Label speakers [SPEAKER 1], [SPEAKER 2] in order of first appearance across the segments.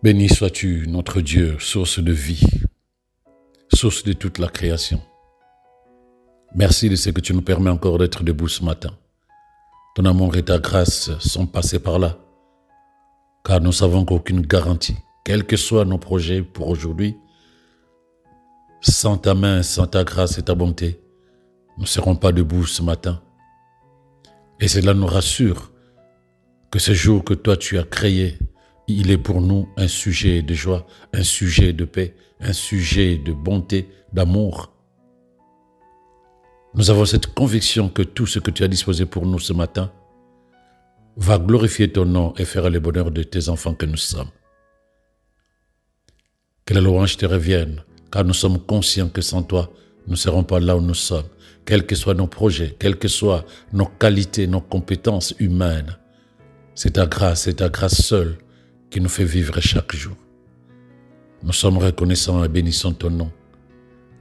[SPEAKER 1] Béni sois-tu, notre Dieu, source de vie, source de toute la création. Merci de ce que tu nous permets encore d'être debout ce matin. Ton amour et ta grâce sont passés par là, car nous savons qu'aucune garantie, quels que soient nos projets pour aujourd'hui, sans ta main, sans ta grâce et ta bonté, nous ne serons pas debout ce matin. Et cela nous rassure que ce jour que toi tu as créé, il est pour nous un sujet de joie, un sujet de paix, un sujet de bonté, d'amour. Nous avons cette conviction que tout ce que tu as disposé pour nous ce matin va glorifier ton nom et faire le bonheur de tes enfants que nous sommes. Que la louange te revienne, car nous sommes conscients que sans toi, nous ne serons pas là où nous sommes. Quels que soient nos projets, quelles que soient nos qualités, nos compétences humaines, c'est ta grâce seule qui nous fait vivre chaque jour. Nous sommes reconnaissants et bénissons ton nom,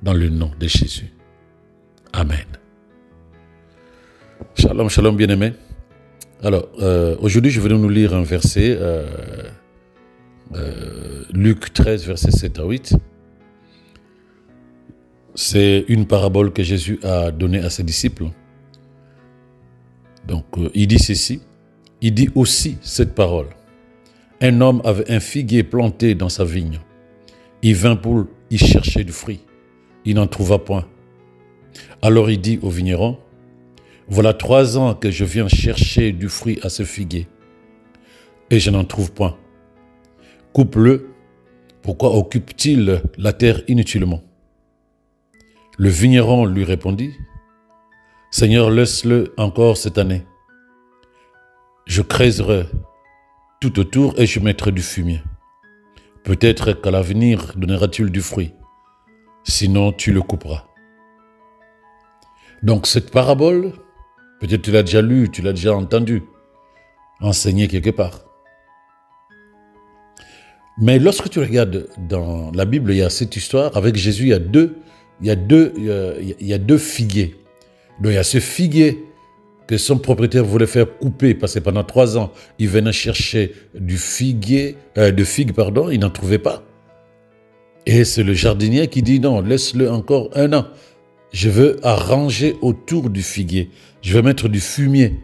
[SPEAKER 1] dans le nom de Jésus. Amen. Shalom, shalom, bien-aimés. Alors, aujourd'hui, je vais nous lire un verset, Luc 13, versets 7 à 8. C'est une parabole que Jésus a donnée à ses disciples. Donc, il dit ceci. Il dit aussi cette parole. Un homme avait un figuier planté dans sa vigne. Il vint pour y chercher du fruit. Il n'en trouva point. Alors il dit au vigneron, « Voilà 3 ans que je viens chercher du fruit à ce figuier, et je n'en trouve point. Coupe-le, pourquoi occupe-t-il la terre inutilement ?» Le vigneron lui répondit, « Seigneur, laisse-le encore cette année. Je creuserai tout autour et je mettrai du fumier. Peut-être qu'à l'avenir donnera-t-il du fruit, sinon tu le couperas. » Donc cette parabole, peut-être tu l'as déjà lue, tu l'as déjà entendue, enseignée quelque part. Mais lorsque tu regardes dans la Bible, il y a cette histoire, avec Jésus, il y a deux figuiers. Donc il y a ce figuier que son propriétaire voulait faire couper, parce que pendant 3 ans, il venait chercher de figues, il n'en trouvait pas. Et c'est le jardinier qui dit non, laisse-le encore 1 an. Je veux arranger autour du figuier. Je vais mettre du fumier.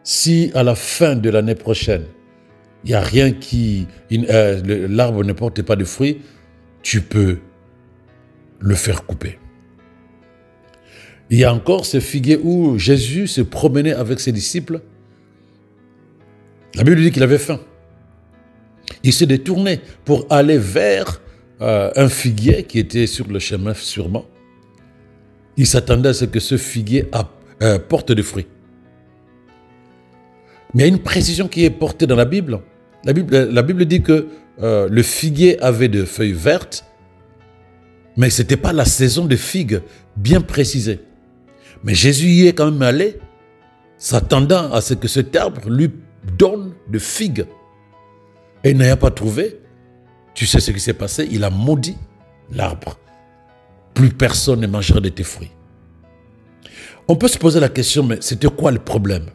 [SPEAKER 1] Si à la fin de l'année prochaine, il n'y a rien l'arbre ne porte pas de fruits, tu peux le faire couper. Il y a encore ce figuier où Jésus se promenait avec ses disciples. La Bible dit qu'il avait faim. Il se détournait pour aller vers un figuier qui était sur le chemin sûrement. Il s'attendait à ce que ce figuier porte des fruits. Mais il y a une précision qui est portée dans la Bible. La Bible dit que le figuier avait des feuilles vertes, mais ce n'était pas la saison de figues bien précisée. Mais Jésus y est quand même allé, s'attendant à ce que cet arbre lui donne de figues. Et il n'a pas trouvé. Tu sais ce qui s'est passé? Il a maudit l'arbre. Plus personne ne mangera de tes fruits. On peut se poser la question, mais c'était quoi le problème?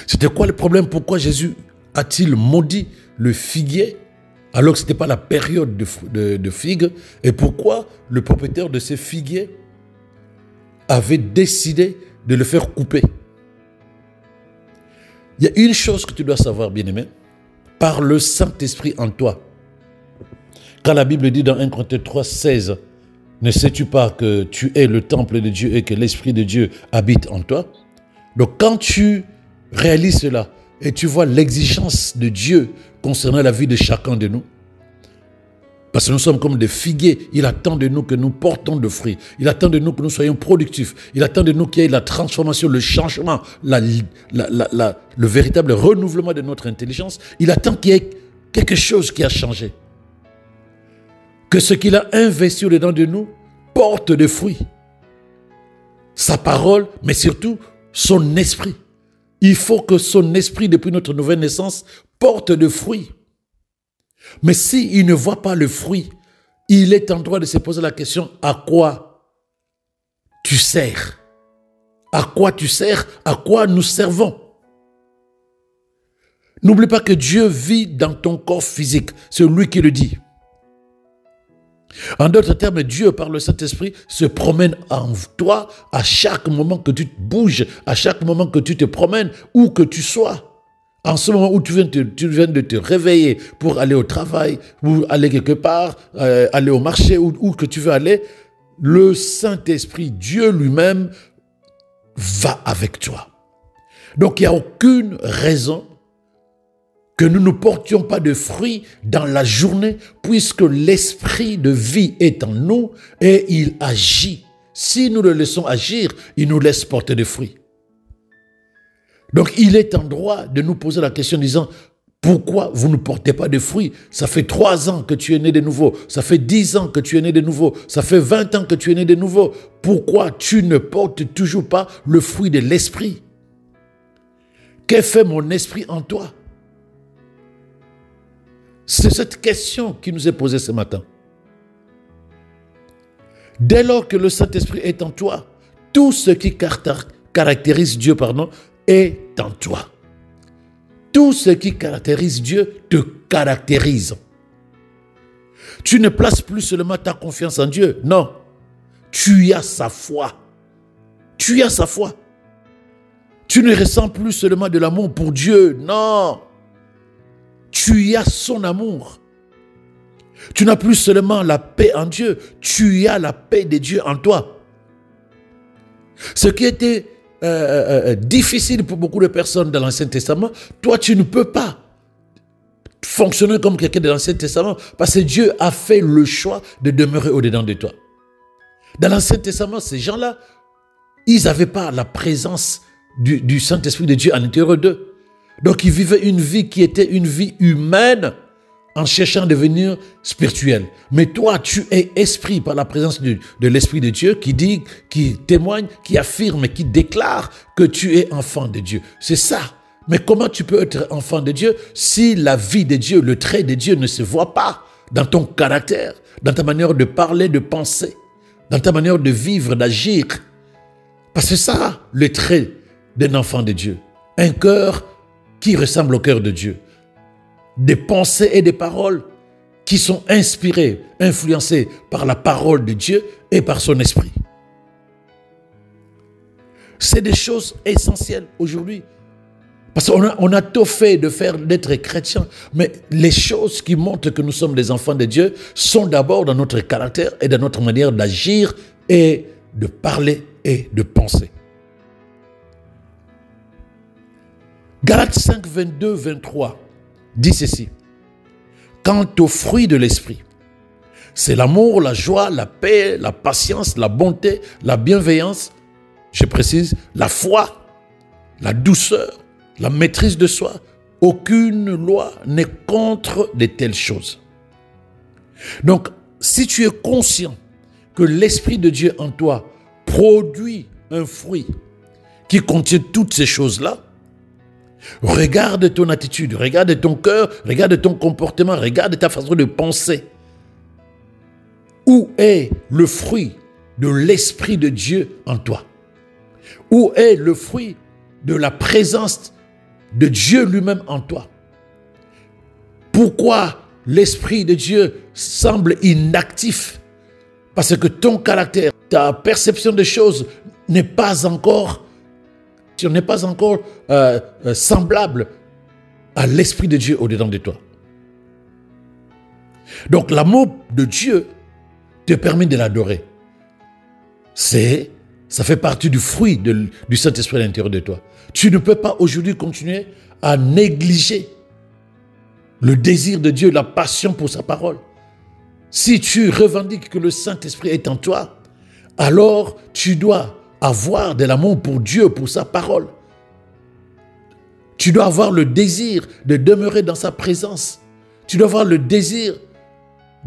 [SPEAKER 1] C'était quoi le problème? Pourquoi Jésus a-t-il maudit le figuier alors que ce n'était pas la période de figues? Et pourquoi le propriétaire de ces figuiers avait décidé de le faire couper? Il y a une chose que tu dois savoir, bien-aimé, par le Saint-Esprit en toi. Quand la Bible dit dans 1 Corinthiens 3, 16, « Ne sais-tu pas que tu es le temple de Dieu et que l'Esprit de Dieu habite en toi ?» Donc quand tu réalises cela et tu vois l'exigence de Dieu concernant la vie de chacun de nous, parce que nous sommes comme des figuiers, il attend de nous que nous portons de fruits. Il attend de nous que nous soyons productifs. Il attend de nous qu'il y ait la transformation, le changement, le véritable renouvellement de notre intelligence. Il attend qu'il y ait quelque chose qui a changé. Que ce qu'il a investi au-dedans de nous porte des fruits. Sa parole, mais surtout son esprit. Il faut que son esprit, depuis notre nouvelle naissance, porte des fruits. Mais s'il ne voit pas le fruit, il est en droit de se poser la question, à quoi tu sers? À quoi tu sers? À quoi nous servons? N'oublie pas que Dieu vit dans ton corps physique. C'est lui qui le dit. En d'autres termes, Dieu, par le Saint-Esprit, se promène en toi à chaque moment que tu bouges, à chaque moment que tu te promènes, où que tu sois. En ce moment où tu viens de te réveiller pour aller au travail, ou aller quelque part, aller au marché, où que tu veux aller, le Saint-Esprit, Dieu lui-même, va avec toi. Donc il n'y a aucune raison que nous ne portions pas de fruits dans la journée, puisque l'esprit de vie est en nous et il agit. Si nous le laissons agir, il nous laisse porter des fruits. Donc il est en droit de nous poser la question en disant, pourquoi vous ne portez pas de fruits? Ça fait 3 ans que tu es né de nouveau, ça fait 10 ans que tu es né de nouveau, ça fait 20 ans que tu es né de nouveau. Pourquoi tu ne portes toujours pas le fruit de l'esprit? Qu'est fait mon esprit en toi? C'est cette question qui nous est posée ce matin. Dès lors que le Saint-Esprit est en toi, tout ce qui caractérise Dieu, est en toi. Tout ce qui caractérise Dieu te caractérise. Tu ne places plus seulement ta confiance en Dieu. Non. Tu as sa foi. Tu as sa foi. Tu ne ressens plus seulement de l'amour pour Dieu. Non. Tu as son amour. Tu n'as plus seulement la paix en Dieu. Tu as la paix de Dieu en toi. Ce qui était difficile pour beaucoup de personnes dans l'Ancien Testament, toi tu ne peux pas fonctionner comme quelqu'un de l'Ancien Testament parce que Dieu a fait le choix de demeurer au-dedans de toi. Dans l'Ancien Testament, ces gens-là, ils n'avaient pas la présence du Saint-Esprit de Dieu à l'intérieur d'eux. Donc ils vivaient une vie qui était une vie humaine en cherchant à devenir spirituel. Mais toi, tu es esprit par la présence de l'Esprit de Dieu qui dit, qui témoigne, qui affirme, qui déclare que tu es enfant de Dieu. C'est ça. Mais comment tu peux être enfant de Dieu si la vie de Dieu, le trait de Dieu ne se voit pas dans ton caractère, dans ta manière de parler, de penser, dans ta manière de vivre, d'agir? Parce que ça, le trait d'un enfant de Dieu. Un cœur qui ressemble au cœur de Dieu. Des pensées et des paroles qui sont inspirées, influencées par la parole de Dieu et par son esprit. C'est des choses essentielles aujourd'hui. Parce qu'on a tout fait d'être chrétien, mais les choses qui montrent que nous sommes des enfants de Dieu sont d'abord dans notre caractère et dans notre manière d'agir et de parler et de penser. Galates 5, 22, 23 dit ceci. Quant aux fruits de l'esprit, c'est l'amour, la joie, la paix, la patience, la bonté, la bienveillance, je précise, la foi, la douceur, la maîtrise de soi. Aucune loi n'est contre de telles choses. Donc, si tu es conscient que l'Esprit de Dieu en toi produit un fruit qui contient toutes ces choses-là, regarde ton attitude, regarde ton cœur, regarde ton comportement, regarde ta façon de penser. Où est le fruit de l'Esprit de Dieu en toi? Où est le fruit de la présence de Dieu lui-même en toi? Pourquoi l'Esprit de Dieu semble inactif? Parce que ton caractère, ta perception des choses n'est pas encore semblable à l'Esprit de Dieu au-dedans de toi. Donc l'amour de Dieu te permet de l'adorer. Ça fait partie du fruit du Saint-Esprit à l'intérieur de toi. Tu ne peux pas aujourd'hui continuer à négliger le désir de Dieu, la passion pour sa parole. Si tu revendiques que le Saint-Esprit est en toi, alors tu dois avoir de l'amour pour Dieu, pour sa parole. Tu dois avoir le désir de demeurer dans sa présence. Tu dois avoir le désir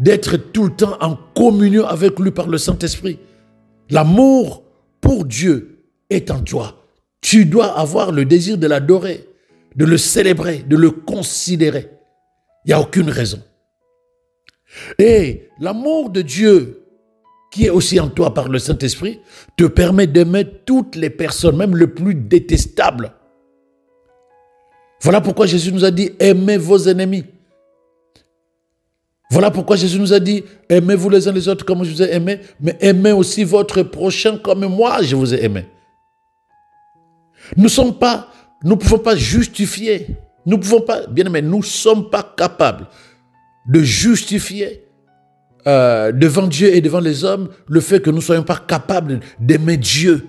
[SPEAKER 1] d'être tout le temps en communion avec lui par le Saint-Esprit. L'amour pour Dieu est en toi. Tu dois avoir le désir de l'adorer, de le célébrer, de le considérer. Il n'y a aucune raison. Et l'amour de Dieu qui est aussi en toi par le Saint-Esprit, te permet d'aimer toutes les personnes, même les plus détestables. Voilà pourquoi Jésus nous a dit, aimez vos ennemis. Voilà pourquoi Jésus nous a dit, aimez-vous les uns les autres comme je vous ai aimé, mais aimez aussi votre prochain comme moi je vous ai aimé. Nous ne pouvons pas justifier, nous ne pouvons pas, bien aimé, nous ne sommes pas capables de justifier devant Dieu et devant les hommes le fait que nous ne soyons pas capables d'aimer Dieu,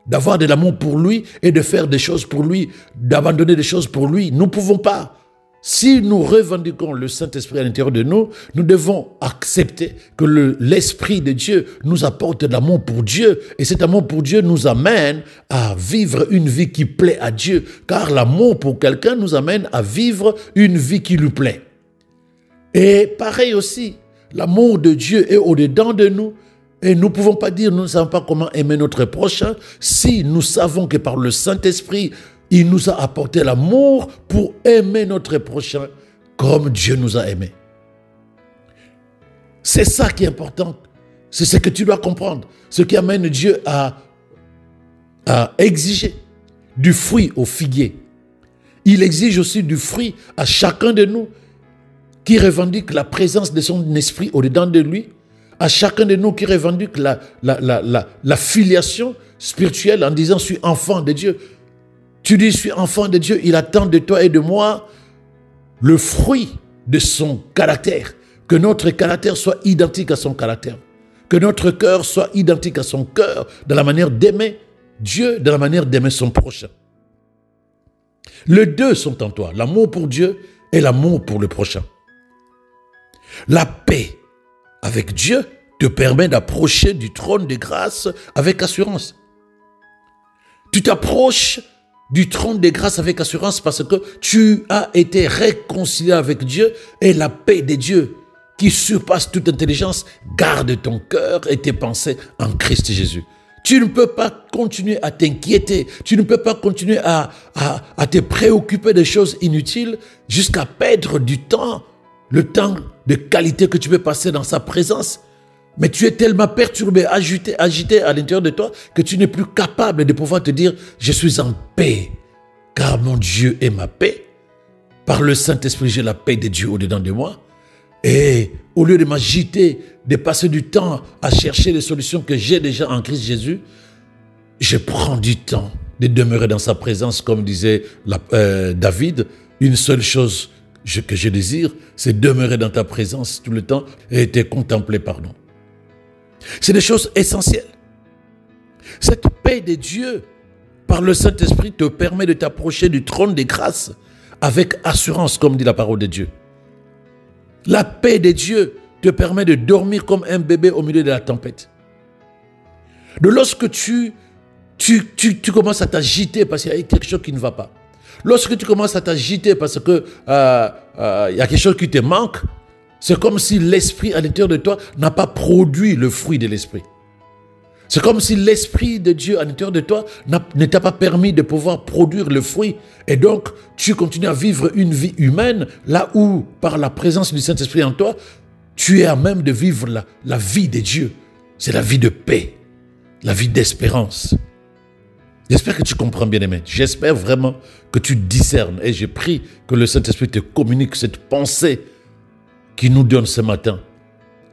[SPEAKER 1] d'avoir de l'amour pour lui et de faire des choses pour lui, d'abandonner des choses pour lui. Nous ne pouvons pas. Si nous revendiquons le Saint-Esprit à l'intérieur de nous, nous devons accepter que l'Esprit de Dieu nous apporte de l'amour pour Dieu. Et cet amour pour Dieu nous amène à vivre une vie qui plaît à Dieu. Car l'amour pour quelqu'un nous amène à vivre une vie qui lui plaît. Et pareil aussi, l'amour de Dieu est au-dedans de nous. Et nous ne pouvons pas dire, nous ne savons pas comment aimer notre prochain si nous savons que par le Saint-Esprit, il nous a apporté l'amour pour aimer notre prochain comme Dieu nous a aimés. C'est ça qui est important. C'est ce que tu dois comprendre. Ce qui amène Dieu à exiger du fruit au figuier. Il exige aussi du fruit à chacun de nous qui revendique la présence de son esprit au-dedans de lui, à chacun de nous qui revendique la filiation spirituelle en disant « je suis enfant de Dieu ». Tu dis, je suis enfant de Dieu, il attend de toi et de moi le fruit de son caractère. Que notre caractère soit identique à son caractère. Que notre cœur soit identique à son cœur dans la manière d'aimer Dieu, dans la manière d'aimer son prochain. Les deux sont en toi, l'amour pour Dieu et l'amour pour le prochain. La paix avec Dieu te permet d'approcher du trône de grâce avec assurance. Tu t'approches du trône de grâce avec assurance parce que tu as été réconcilié avec Dieu et la paix de Dieu qui surpasse toute intelligence garde ton cœur et tes pensées en Christ Jésus. Tu ne peux pas continuer à t'inquiéter, tu ne peux pas continuer à te préoccuper des choses inutiles jusqu'à perdre du temps, le temps de qualité que tu peux passer dans sa présence. Mais tu es tellement perturbé, agité à l'intérieur de toi que tu n'es plus capable de pouvoir te dire « Je suis en paix, car mon Dieu est ma paix. Par le Saint-Esprit, j'ai la paix de Dieu au-dedans de moi. Et au lieu de m'agiter, de passer du temps à chercher les solutions que j'ai déjà en Christ Jésus, je prends du temps de demeurer dans sa présence, comme disait David. Une seule chose que je désire, c'est demeurer dans ta présence tout le temps et te contempler, pardon. C'est des choses essentielles. Cette paix de Dieu par le Saint-Esprit te permet de t'approcher du trône des grâces avec assurance, comme dit la parole de Dieu. La paix de Dieu te permet de dormir comme un bébé au milieu de la tempête. De lorsque tu commences à t'agiter parce qu'il y a quelque chose qui ne va pas, lorsque tu commences à t'agiter parce que il y a quelque chose qui te manque, c'est comme si l'esprit à l'intérieur de toi n'a pas produit le fruit de l'esprit. C'est comme si l'esprit de Dieu à l'intérieur de toi ne t'a pas permis de pouvoir produire le fruit. Et donc, tu continues à vivre une vie humaine là où, par la présence du Saint-Esprit en toi, tu es à même de vivre la vie de Dieu. C'est la vie de paix, la vie d'espérance. J'espère que tu comprends bien, aimé. J'espère vraiment que tu discernes. Et j'ai pris que le Saint-Esprit te communique cette pensée qui nous donne ce matin,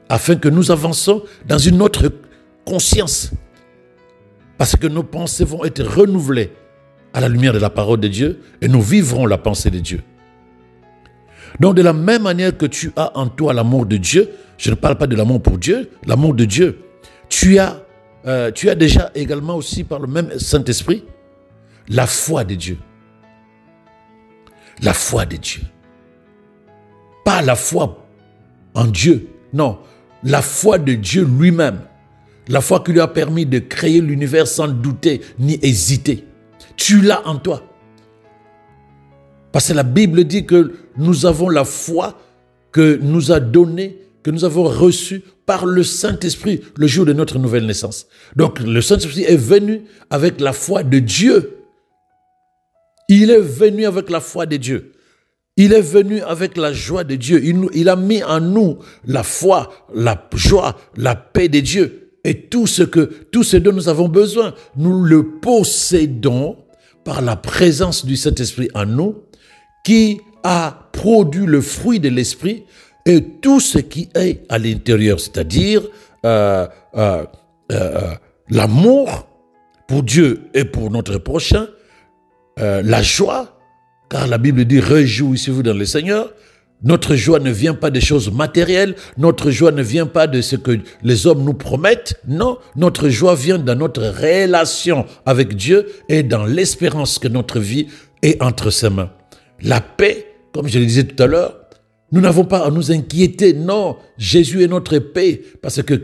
[SPEAKER 1] afin que nous avancions dans une autre conscience, parce que nos pensées vont être renouvelées à la lumière de la parole de Dieu et nous vivrons la pensée de Dieu. Donc de la même manière que tu as en toi l'amour de Dieu, je ne parle pas de l'amour pour Dieu, l'amour de Dieu, tu as déjà également aussi par le même Saint-Esprit la foi de Dieu. La foi de Dieu. Pas la foi en Dieu, non, la foi de Dieu lui-même. La foi qui lui a permis de créer l'univers sans douter ni hésiter. Tu l'as en toi. Parce que la Bible dit que nous avons la foi que nous a donnée, que nous avons reçue par le Saint-Esprit le jour de notre nouvelle naissance. Donc le Saint-Esprit est venu avec la foi de Dieu. Il est venu avec la foi de Dieu. Il est venu avec la joie de Dieu. Il a mis en nous la foi, la joie, la paix de Dieu. Et tout ce dont nous avons besoin, nous le possédons par la présence du Saint-Esprit en nous, qui a produit le fruit de l'esprit et tout ce qui est à l'intérieur, c'est-à-dire l'amour pour Dieu et pour notre prochain, la joie, car la Bible dit « Réjouissez-vous dans le Seigneur ». Notre joie ne vient pas des choses matérielles, notre joie ne vient pas de ce que les hommes nous promettent, non, notre joie vient dans notre relation avec Dieu et dans l'espérance que notre vie est entre ses mains. La paix, comme je le disais tout à l'heure, nous n'avons pas à nous inquiéter, non, Jésus est notre paix, parce que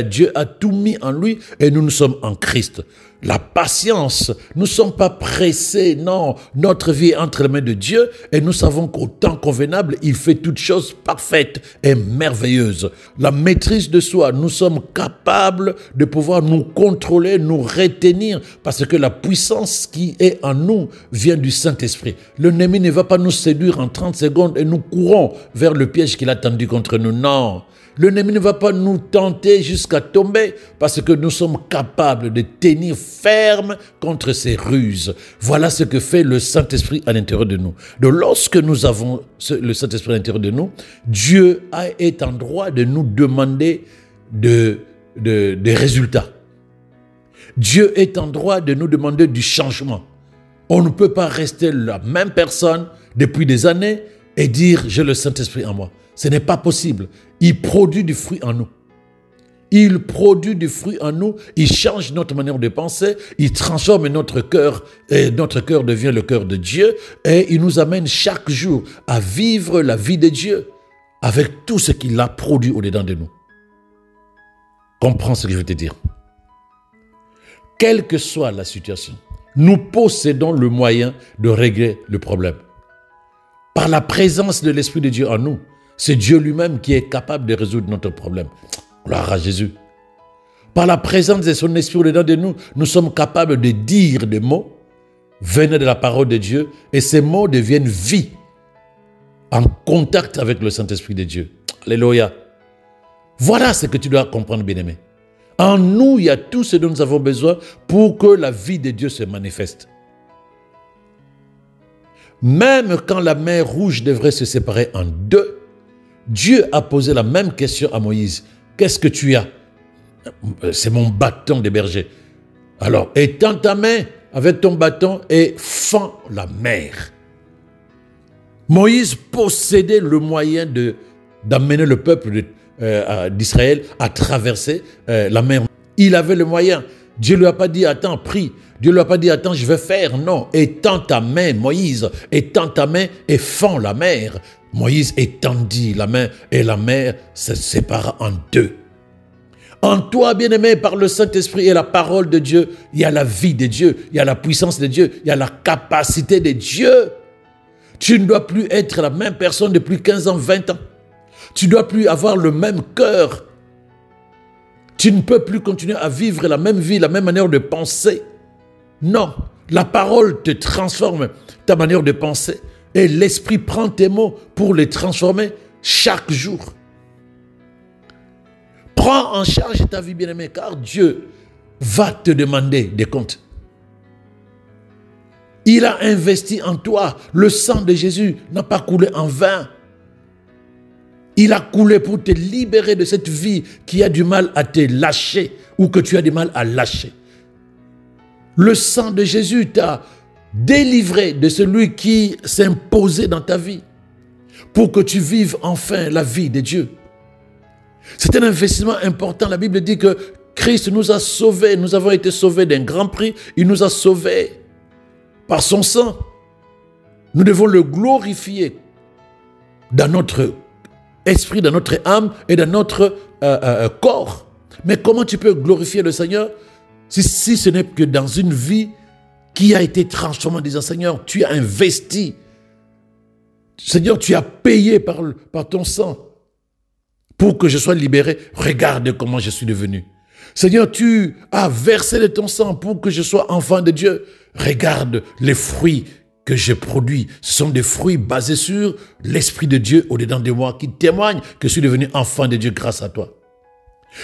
[SPEAKER 1] Dieu a tout mis en lui et nous sommes en Christ. La patience, nous ne sommes pas pressés, non, notre vie est entre les mains de Dieu et nous savons qu'au temps convenable, il fait toutes choses parfaites et merveilleuses. La maîtrise de soi, nous sommes capables de pouvoir nous contrôler, nous retenir, parce que la puissance qui est en nous vient du Saint-Esprit. L'ennemi ne va pas nous séduire en 30 secondes et nous courons vers le piège qu'il a tendu contre nous, non. L'ennemi ne va pas nous tenter jusqu'à tomber parce que nous sommes capables de tenir ferme contre ses ruses. Voilà ce que fait le Saint-Esprit à l'intérieur de nous. Donc lorsque nous avons le Saint-Esprit à l'intérieur de nous, Dieu est en droit de nous demander des résultats. Dieu est en droit de nous demander du changement. On ne peut pas rester la même personne depuis des années et dire « j'ai le Saint-Esprit en moi ». Ce n'est pas possible. Il produit du fruit en nous. Il produit du fruit en nous, il change notre manière de penser, il transforme notre cœur, et notre cœur devient le cœur de Dieu, et il nous amène chaque jour à vivre la vie de Dieu avec tout ce qu'il a produit au-dedans de nous. Comprends ce que je veux te dire. Quelle que soit la situation, nous possédons le moyen de régler le problème. Par la présence de l'Esprit de Dieu en nous, c'est Dieu lui-même qui est capable de résoudre notre problème. Gloire à Jésus. Par la présence de son Esprit au-dedans de nous, nous sommes capables de dire des mots venant de la parole de Dieu et ces mots deviennent vie en contact avec le Saint-Esprit de Dieu. Alléluia. Voilà ce que tu dois comprendre, bien-aimé. En nous, il y a tout ce dont nous avons besoin pour que la vie de Dieu se manifeste. Même quand la mer Rouge devrait se séparer en deux, Dieu a posé la même question à Moïse. Qu'est-ce que tu as? C'est mon bâton de berger. Alors, étends ta main avec ton bâton et fends la mer. Moïse possédait le moyen d'amener le peuple d'Israël à traverser la mer. Il avait le moyen. Dieu ne lui a pas dit, attends, prie. Dieu ne lui a pas dit, attends, je vais faire. Non, étends ta main, Moïse. Étends ta main et fends la mer. Moïse étendit la main et la mer se sépara en deux. En toi, bien-aimé, par le Saint-Esprit et la parole de Dieu, il y a la vie de Dieu, il y a la puissance de Dieu, il y a la capacité de Dieu. Tu ne dois plus être la même personne depuis 15 ans, 20 ans. Tu ne dois plus avoir le même cœur. Tu ne peux plus continuer à vivre la même vie, la même manière de penser. Non, la parole te transforme ta manière de penser. Et l'Esprit prend tes mots pour les transformer chaque jour. Prends en charge ta vie, bien-aimé, car Dieu va te demander des comptes. Il a investi en toi. Le sang de Jésus n'a pas coulé en vain. Il a coulé pour te libérer de cette vie qui a du mal à te lâcher ou que tu as du mal à lâcher. Le sang de Jésus t'a délivré de celui qui s'imposait dans ta vie pour que tu vives enfin la vie de Dieu. C'est un investissement important. La Bible dit que Christ nous a sauvés. Nous avons été sauvés d'un grand prix. Il nous a sauvés par son sang. Nous devons le glorifier dans notre esprit, dans notre âme et dans notre corps. Mais comment tu peux glorifier le Seigneur si ce n'est que dans une vie qui a été transformée en disant, Seigneur, tu as investi. Seigneur, tu as payé par ton sang pour que je sois libéré. Regarde comment je suis devenu. Seigneur, tu as versé de ton sang pour que je sois enfant de Dieu. Regarde les fruits que j'ai produits. Ce sont des fruits basés sur l'Esprit de Dieu au-dedans de moi qui témoignent que je suis devenu enfant de Dieu grâce à toi.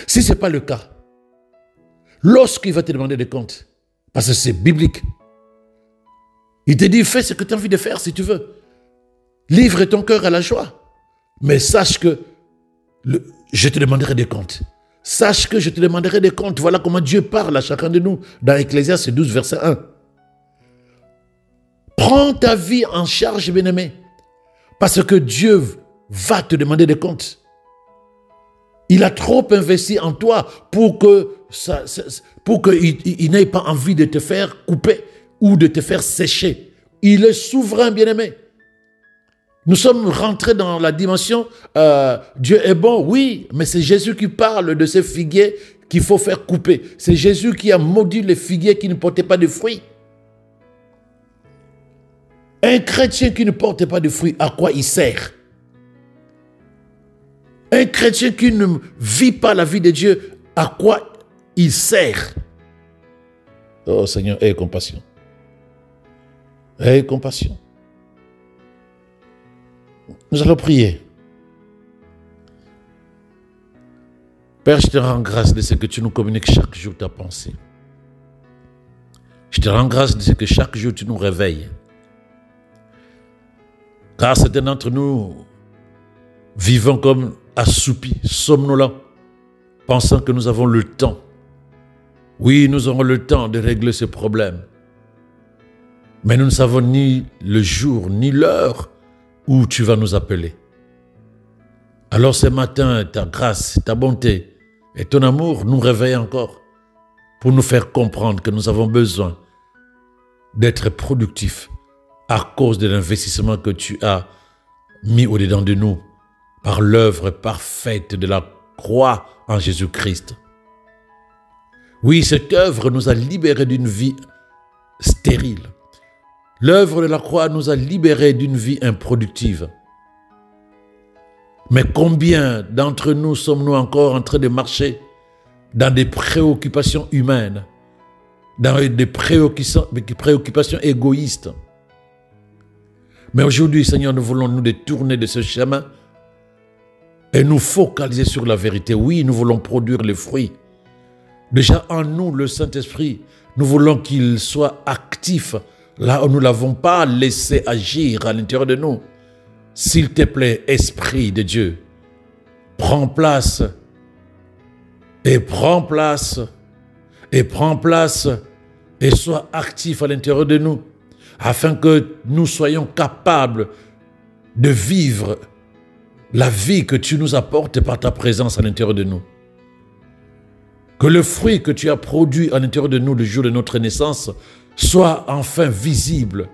[SPEAKER 1] Si ce n'est pas le cas, lorsqu'il va te demander des comptes, parce que c'est biblique, il te dit, fais ce que tu as envie de faire si tu veux. Livre ton cœur à la joie. Mais sache que je te demanderai des comptes. Sache que je te demanderai des comptes. Voilà comment Dieu parle à chacun de nous dans Ecclésiaste 12, verset 1. Prends ta vie en charge, bien-aimé, parce que Dieu va te demander des comptes. Il a trop investi en toi pour qu'il n'ait pas envie de te faire couper ou de te faire sécher. Il est souverain, bien-aimé. Nous sommes rentrés dans la dimension Dieu est bon, oui, mais c'est Jésus qui parle de ces figuiers qu'il faut faire couper. C'est Jésus qui a maudit les figuiers qui ne portaient pas de fruits. Un chrétien qui ne porte pas de fruits, à quoi il sert? Un chrétien qui ne vit pas la vie de Dieu, à quoi il sert? Oh Seigneur, aie compassion. Aie compassion. Nous allons prier. Père, je te rends grâce de ce que tu nous communiques chaque jour ta pensée. Je te rends grâce de ce que chaque jour tu nous réveilles. Car certains d'entre nous vivons comme assoupis, somnolents, pensant que nous avons le temps. Oui, nous aurons le temps de régler ce problème. Mais nous ne savons ni le jour, ni l'heure où tu vas nous appeler. Alors ce matin, ta grâce, ta bonté et ton amour nous réveillent encore pour nous faire comprendre que nous avons besoin d'être productifs à cause de l'investissement que tu as mis au-dedans de nous par l'œuvre parfaite de la croix en Jésus-Christ. Oui, cette œuvre nous a libérés d'une vie stérile. L'œuvre de la croix nous a libérés d'une vie improductive. Mais combien d'entre nous sommes-nous encore en train de marcher dans des préoccupations humaines, dans des préoccupations égoïstes? Mais aujourd'hui, Seigneur, nous voulons nous détourner de ce chemin et nous focaliser sur la vérité. Oui, nous voulons produire les fruits. Déjà en nous, le Saint-Esprit, nous voulons qu'il soit actif là où nous ne l'avons pas laissé agir à l'intérieur de nous. S'il te plaît, Esprit de Dieu, prends place et prends place et prends place et sois actif à l'intérieur de nous afin que nous soyons capables de vivre la vie que tu nous apportes par ta présence à l'intérieur de nous. Que le fruit que tu as produit à l'intérieur de nous le jour de notre naissance soit enfin visible.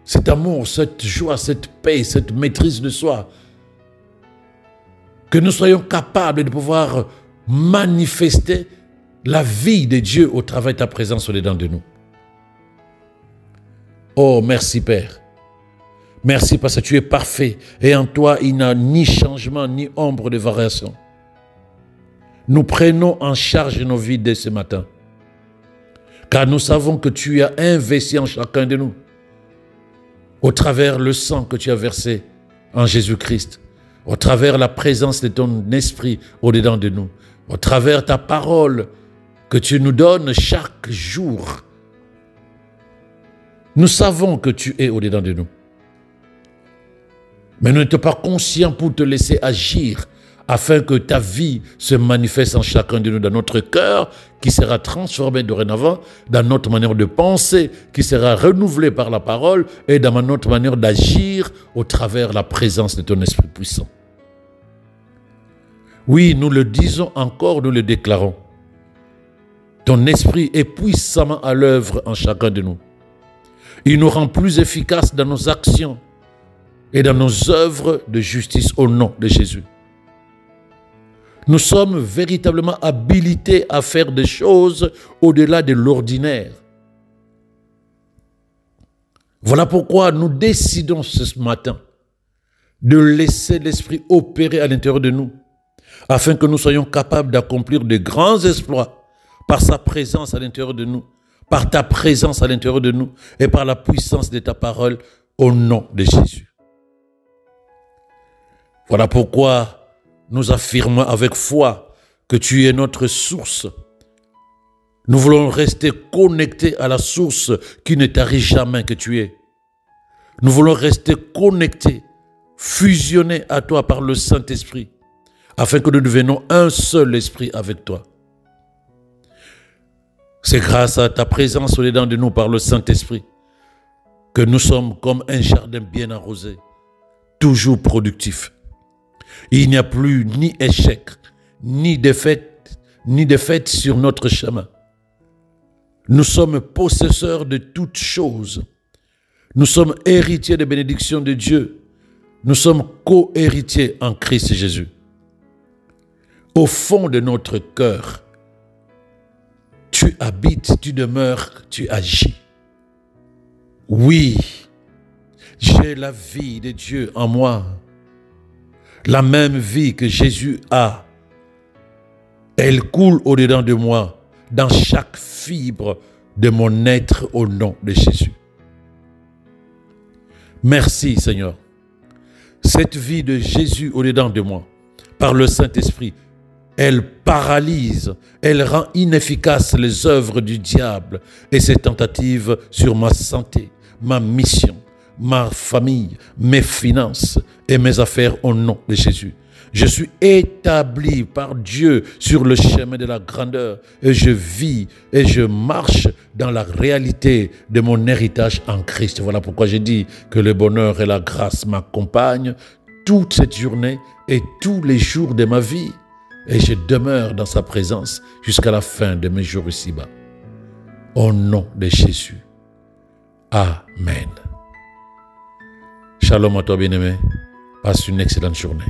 [SPEAKER 1] Cet amour, cette joie, cette paix, cette maîtrise de soi. Que nous soyons capables de pouvoir manifester la vie de Dieu au travers de ta présence au-dedans de nous. Oh, merci Père. Merci parce que tu es parfait et en toi il n'y a ni changement ni ombre de variation. Nous prenons en charge nos vies dès ce matin. Car nous savons que tu as investi en chacun de nous au travers le sang que tu as versé en Jésus-Christ, au travers la présence de ton esprit au-dedans de nous, au travers ta parole que tu nous donnes chaque jour. Nous savons que tu es au-dedans de nous. Mais nous n'étions pas conscients pour te laisser agir afin que ta vie se manifeste en chacun de nous, dans notre cœur qui sera transformé dorénavant, dans notre manière de penser qui sera renouvelée par la parole et dans notre manière d'agir au travers de la présence de ton Esprit puissant. Oui, nous le disons encore, nous le déclarons. Ton Esprit est puissamment à l'œuvre en chacun de nous. Il nous rend plus efficaces dans nos actions et dans nos œuvres de justice au nom de Jésus. Nous sommes véritablement habilités à faire des choses au-delà de l'ordinaire. Voilà pourquoi nous décidons ce matin de laisser l'Esprit opérer à l'intérieur de nous, afin que nous soyons capables d'accomplir de grands exploits par sa présence à l'intérieur de nous, par ta présence à l'intérieur de nous et par la puissance de ta parole au nom de Jésus. Voilà pourquoi nous affirmons avec foi que tu es notre source. Nous voulons rester connectés à la source qui ne tarit jamais que tu es. Nous voulons rester connectés, fusionnés à toi par le Saint-Esprit, afin que nous devenions un seul esprit avec toi. C'est grâce à ta présence au-dedans de nous par le Saint-Esprit que nous sommes comme un jardin bien arrosé, toujours productif. Il n'y a plus ni échec, ni défaite sur notre chemin. Nous sommes possesseurs de toutes choses. Nous sommes héritiers des bénédictions de Dieu. Nous sommes co-héritiers en Christ Jésus. Au fond de notre cœur, tu habites, tu demeures, tu agis. Oui, j'ai la vie de Dieu en moi. La même vie que Jésus a. Elle coule au-dedans de moi, dans chaque fibre de mon être au nom de Jésus. Merci Seigneur. Cette vie de Jésus au-dedans de moi, par le Saint-Esprit, elle paralyse, elle rend inefficaces les œuvres du diable et ses tentatives sur ma santé, ma mission, ma famille, mes finances et mes affaires au nom de Jésus. Je suis établi par Dieu sur le chemin de la grandeur et je vis et je marche dans la réalité de mon héritage en Christ. Voilà pourquoi j'ai dit que le bonheur et la grâce m'accompagnent toute cette journée et tous les jours de ma vie. Et je demeure dans sa présence jusqu'à la fin de mes jours ici-bas. Au nom de Jésus. Amen. Shalom à toi bien-aimé. Passe une excellente journée.